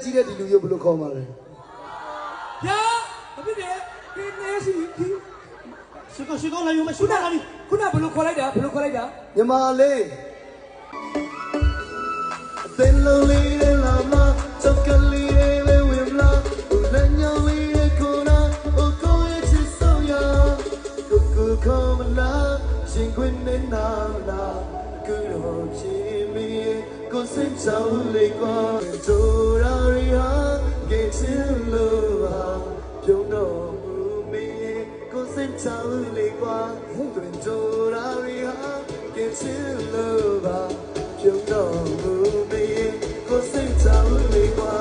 ကြီးတဲ့ဒီလူမျိုးဘယ်လိုခေါ်မှာလဲဗျာအပြစ်တယ်ဒီနေစီဒီရှိကောလာယူမရှိတာလားခုနဘယ်လိုခေါ်လိုက်တာညီမလေးအသင်လုံးလေးနဲ့လာမချောက်ကလေးလေးဝင်မလားဦးလည်းညောင်လေးနဲ့ခေါ်နာကိုကိုရဲ့ချစ်ဆုံးရကိုကိုခေါ်မလားရှင်ခွင်နဲ့နာလာကူတော့ချင်မီကိုစိတ်ချောင်းလေးကွာတို့ရာရီဟာကဲချင်လို့ပါပြုံးတော့မူမီကိုစိတ်ချောင်းလေးကွာတို့ရာရီဟာကဲချင်လို့ပါပြုံးတော့မူမီကိုစိတ်ချောင်းလေးကွာ